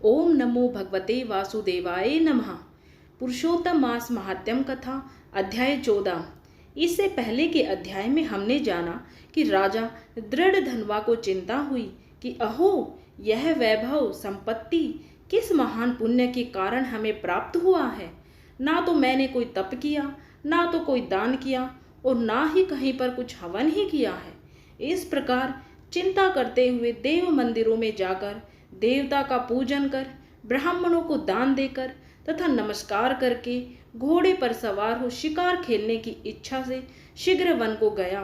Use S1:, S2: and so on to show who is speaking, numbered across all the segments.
S1: ओम नमो भगवते वासुदेवाय नमः। पुरुषोत्तम मास महात्म्य कथा अध्याय 14। इससे पहले के अध्याय में हमने जाना कि राजा दृढ़ धनवा को चिंता हुई कि अहो, यह वैभव संपत्ति किस महान पुण्य के कारण हमें प्राप्त हुआ है। ना तो मैंने कोई तप किया, ना तो कोई दान किया और ना ही कहीं पर कुछ हवन ही किया है। इस प्रकार चिंता करते हुए देव मंदिरों में जाकर देवता का पूजन कर, ब्राह्मणों को दान देकर तथा नमस्कार करके घोड़े पर सवार हो शिकार खेलने की इच्छा से शीघ्र वन को गया।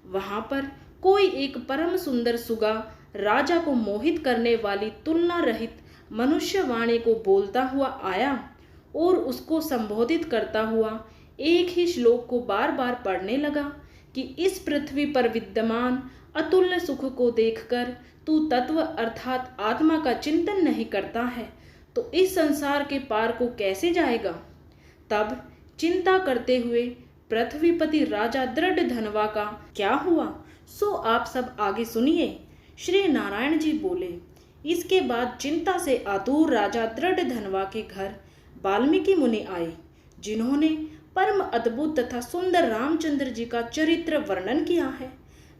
S1: वहां पर कोई एक परम सुंदर सुगा राजा को मोहित करने वाली तुलना रहित मनुष्य वाणी को बोलता हुआ आया और उसको संबोधित करता हुआ एक ही श्लोक को बार बार पढ़ने लगा कि इस पृथ्वी पर विद्यमान अतुल्य सुख को देखकर तू तत्व अर्थात आत्मा का चिंतन नहीं करता है तो इस संसार के पार को कैसे जाएगा। तब चिंता करते हुए पृथ्वीपति राजा दृढ़ धनवा का क्या हुआ सो आप सब आगे सुनिए। श्री नारायण जी बोले, इसके बाद चिंता से आतुर राजा दृढ़ धनवा के घर वाल्मीकि मुनि आए, जिन्होंने परम अद्भुत तथा सुंदर रामचंद्र जी का चरित्र वर्णन किया है।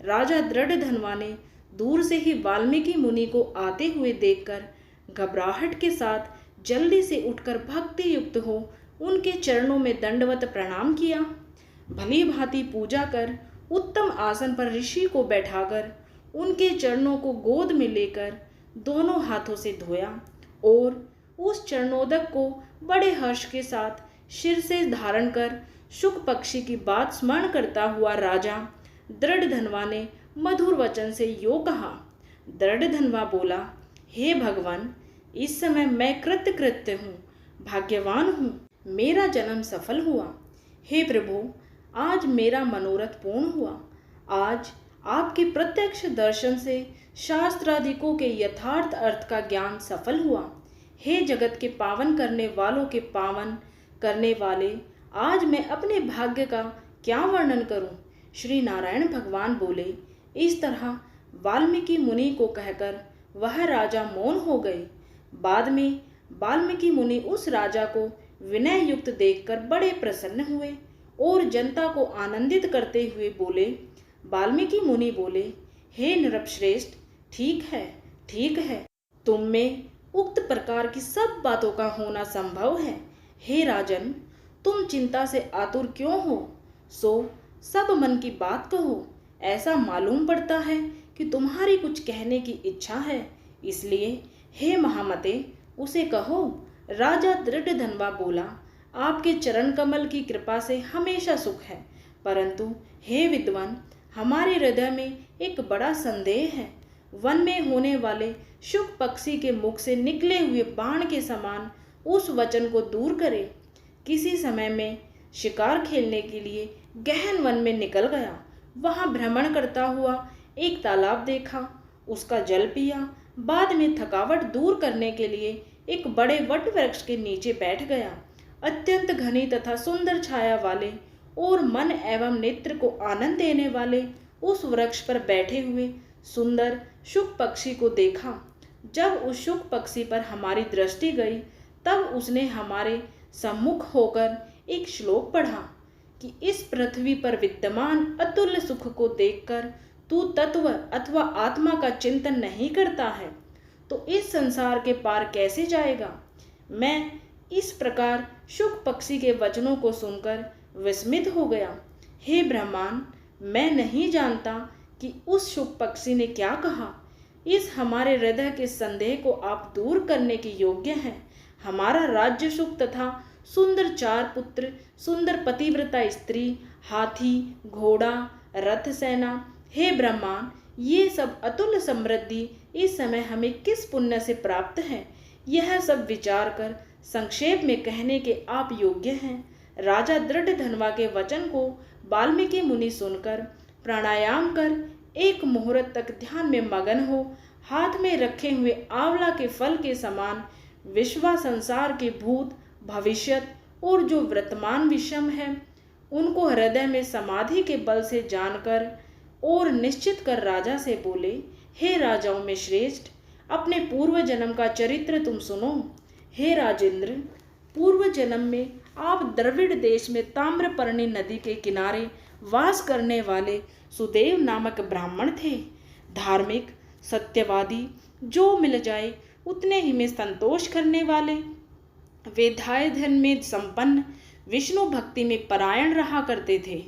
S1: राजा दृढ़ धनवा ने दूर से ही वाल्मीकि मुनि को आते हुए देखकर घबराहट के साथ जल्दी से उठकर भक्ति युक्त हो उनके चरणों में दंडवत प्रणाम किया। भली भांति पूजा कर उत्तम आसन पर ऋषि को बैठाकर उनके चरणों को गोद में लेकर दोनों हाथों से धोया और उस चरणोदक को बड़े हर्ष के साथ सिर से धारण कर शुक पक्षी की बात स्मरण करता हुआ राजा दृढ़ धनवा ने मधुर वचन से यो कहा। दृढ़ धनवा बोला, हे भगवान, इस समय मैं कृतकृत्य हूँ, भाग्यवान हूँ, मेरा जन्म सफल हुआ। हे प्रभु, आज मेरा मनोरथ पूर्ण हुआ। आज आपके प्रत्यक्ष दर्शन से शास्त्रादिकों के यथार्थ अर्थ का ज्ञान सफल हुआ। हे जगत के पावन करने वालों के पावन करने वाले, आज मैं अपने भाग्य का क्या वर्णन करूं। श्री नारायण भगवान बोले। इस तरह वाल्मीकि मुनि को कहकर वह राजा मौन हो गए। बाद में वाल्मीकि मुनि उस राजा को विनय युक्त देखकर बड़े प्रसन्न हुए और जनता को आनंदित करते हुए बोले। वाल्मीकि मुनि बोले, हे नृपश्रेष्ठ, ठीक है, तुम में उक्त प्रकार की सब बातों का होना संभव है। हे राजन, तुम चिंता से आतुर क्यों हो, सो सब मन की बात कहो। ऐसा मालूम पड़ता है कि तुम्हारी कुछ कहने की इच्छा है, इसलिए हे महामते उसे कहो। राजा दृढ़ धनवा बोला, आपके चरण कमल की कृपा से हमेशा सुख है, परंतु हे विद्वान, हमारे हृदय में एक बड़ा संदेह है। वन में होने वाले शुक पक्षी के मुख से निकले हुए बाण के समान उस वचन को दूर करे। किसी समय में शिकार खेलने के लिए गहन वन में निकल गया। वहां भ्रमण करता हुआ एक तालाब देखा, उसका जल पिया। बाद में थकावट दूर करने के लिए एक बड़े वट वृक्ष के नीचे बैठ गया। अत्यंत घनी तथा सुंदर छाया वाले और मन एवं नेत्र को आनंद देने वाले उस वृक्ष पर बैठे हुए सुंदर शुक पक्षी को देखा। जब उस शुक पक्षी पर हमारी दृष्टि गई तब उसने हमारे सम्मुख होकर एक श्लोक पढ़ा कि इस पृथ्वी पर विद्यमान अतुल्य सुख को देखकर तू तत्व अथवा आत्मा का चिंतन नहीं करता है तो इस संसार के पार कैसे जाएगा। मैं इस प्रकार शुक पक्षी के वचनों को सुनकर विस्मित हो गया। हे ब्रह्मांड, मैं नहीं जानता कि उस शुक पक्षी ने क्या कहा। इस हमारे हृदय के संदेह को आप दूर करने के योग्य हैं। हमारा राज्य सुख तथा सुंदर 4 पुत्र, सुंदर पतिव्रता स्त्री, हाथी, घोड़ा, रथ सेना, हे ब्रह्मा, ये सब अतुल्य समृद्धि इस समय हमें किस पुण्य से प्राप्त है, यह सब विचार कर संक्षेप में कहने के आप योग्य हैं। राजा दृढ़ धनवा के वचन को वाल्मीकि मुनि सुनकर प्राणायाम कर एक मुहूर्त तक ध्यान में मगन हो हाथ में रखे हुए आंवला के फल के समान विश्वा संसार के भूत भविष्यत और जो वर्तमान विषम है उनको हृदय में समाधि के बल से जानकर और निश्चित कर राजा से बोले, हे राजाओं में श्रेष्ठ, अपने पूर्व जन्म का चरित्र तुम सुनो। हे राजेंद्र, पूर्व जन्म में आप द्रविड़ देश में ताम्रपर्णी नदी के किनारे वास करने वाले सुदेव नामक ब्राह्मण थे। धार्मिक, सत्यवादी, जो मिल जाए उतने ही में संतोष करने वाले, वेदाय धन में संपन्न, विष्णु भक्ति में परायण रहा करते थे।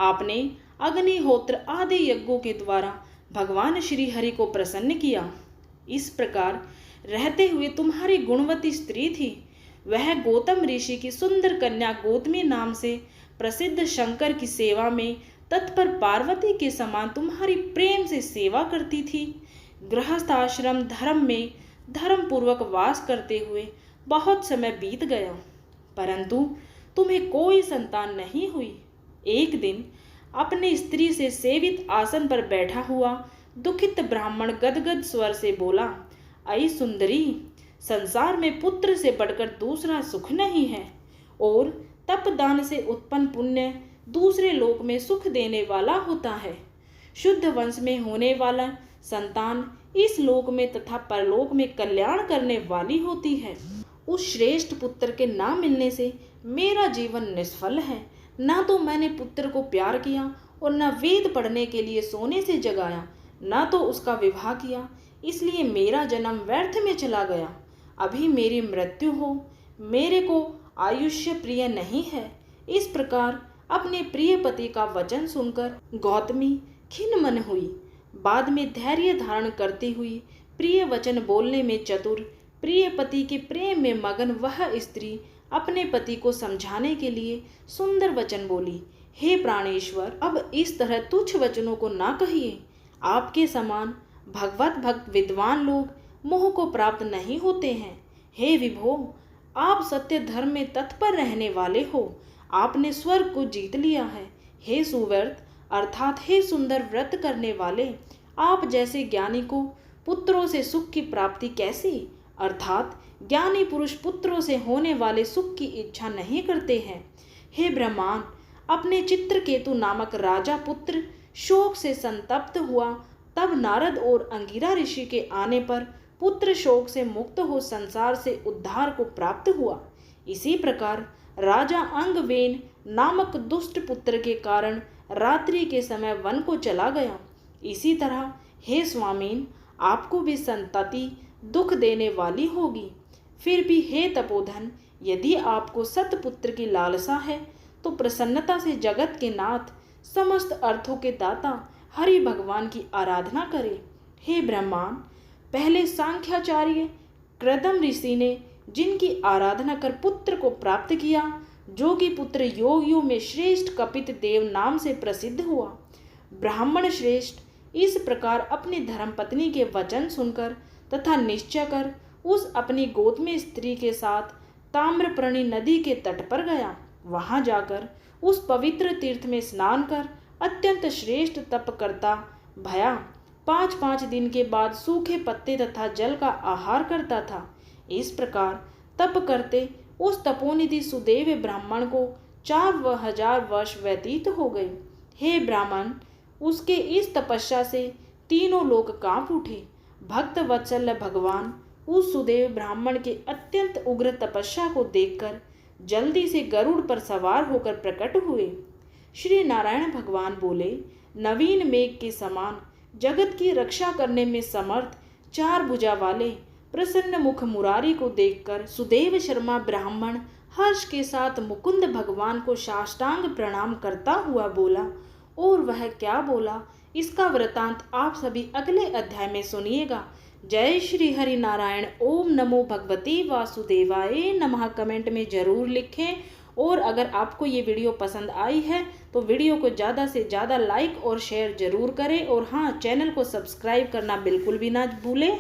S1: आपने अग्निहोत्र आदि यज्ञों के द्वारा भगवान श्री हरि को प्रसन्न किया। इस प्रकार रहते हुए तुम्हारी गुणवती स्त्री थी। वह गौतम ऋषि की सुंदर कन्या गौतमी नाम से प्रसिद्ध शंकर की सेवा में तत्पर पार्वती के समान तुम्हारी प्रेम से सेवा करती थी। गृहस्थ आश्रम धर्म में धर्म पूर्वक वास करते हुए बहुत समय बीत गया, परंतु तुम्हें कोई संतान नहीं हुई। एक दिन अपनी स्त्री से सेवित आसन पर बैठा हुआ दुखित ब्राह्मण गदगद स्वर से बोला, ऐ सुंदरी, संसार में पुत्र से बढ़कर दूसरा सुख नहीं है, और तपदान से उत्पन्न पुण्य दूसरे लोक में सुख देने वाला होता है। शुद्ध वंश में होने वाला संतान इस लोक में तथा परलोक में कल्याण करने वाली होती है। उस श्रेष्ठ पुत्र के ना मिलने से मेरा जीवन निष्फल है। ना तो मैंने पुत्र को प्यार किया और न वेद पढ़ने के लिए सोने से जगाया, ना तो उसका विवाह किया, इसलिए मेरा जन्म व्यर्थ में चला गया। अभी मेरी मृत्यु हो, मेरे को आयुष्य प्रिय नहीं है। इस प्रकार अपने प्रिय पति का वचन सुनकर गौतमी खिन्न मन हुई। बाद में धैर्य धारण करती हुई, प्रिय वचन बोलने में चतुर, प्रिय पति के प्रेम में मगन वह स्त्री अपने पति को समझाने के लिए सुंदर वचन बोली, हे प्राणेश्वर, अब इस तरह तुच्छ वचनों को ना कहिए। आपके समान भगवत भक्त विद्वान लोग मोह को प्राप्त नहीं होते हैं। हे विभो, आप सत्य धर्म में तत्पर रहने वाले हो। आपने स्वर्ग को जीत लिया है। हे सुव्रत अर्थात हे सुंदर व्रत करने वाले, आप जैसे ज्ञानी को पुत्रों से सुख की प्राप्ति कैसी, अर्थात ज्ञानी पुरुष पुत्रों से होने वाले सुख की इच्छा नहीं करते हैं। हे ब्रह्मांड, अपने चित्रकेतु नामक राजा पुत्र शोक से संतप्त हुआ, तब नारद और अंगिरा ऋषि के आने पर पुत्र शोक से मुक्त हो संसार से उद्धार को प्राप्त हुआ। इसी प्रकार राजा अंगवेन नामक दुष्ट पुत्र के कारण रात्रि के समय वन को चला गया। इसी तरह हे स्वामीन, आपको भी संतति दुख देने वाली होगी। फिर भी हे तपोधन, यदि आपको सतपुत्र की लालसा है तो प्रसन्नता से जगत के नाथ, समस्त अर्थों के दाता हरि भगवान की आराधना करें। हे ब्रह्मांड, पहले सांख्याचार्य कृदम ऋषि ने जिनकी आराधना कर पुत्र को प्राप्त किया, जो कि पुत्र योगियों में श्रेष्ठ कपित देव नाम से प्रसिद्ध हुआ। ब्राह्मण श्रेष्ठ इस प्रकार अपनी धर्मपत्नी के वचन सुनकर तथा निश्चय कर उस अपनी गोदमी स्त्री के साथ ताम्रपर्णी नदी के तट पर गया। वहां जाकर उस पवित्र तीर्थ में स्नान कर अत्यंत श्रेष्ठ तप करता भया 5-5 दिन के बाद सूखे पत्ते तथा जल का आहार करता था। इस प्रकार तप करते उस तपोनिधि सुदेव ब्राह्मण को 4000 वर्ष व्यतीत हो गए। हे ब्राह्मण, उसके इस तपस्या से तीनों लोग कांप उठे। भक्त वत्सल भगवान उस सुदेव ब्राह्मण के अत्यंत उग्र तपस्या को देखकर जल्दी से गरुड़ पर सवार होकर प्रकट हुए। श्री नारायण भगवान बोले, नवीन मेघ के समान जगत की रक्षा करने में समर्थ 4 भुजा वाले प्रसन्न मुख मुरारी को देखकर सुदेव शर्मा ब्राह्मण हर्ष के साथ मुकुंद भगवान को साष्टांग प्रणाम करता हुआ बोला। और वह क्या बोला, इसका वृतांत आप सभी अगले अध्याय में सुनिएगा। जय श्री हरि नारायण। ओम नमो भगवते वासुदेवाय नमः कमेंट में जरूर लिखें। और अगर आपको ये वीडियो पसंद आई है तो वीडियो को ज़्यादा से ज़्यादा लाइक और शेयर जरूर करें। और हाँ, चैनल को सब्सक्राइब करना बिल्कुल भी ना भूलें।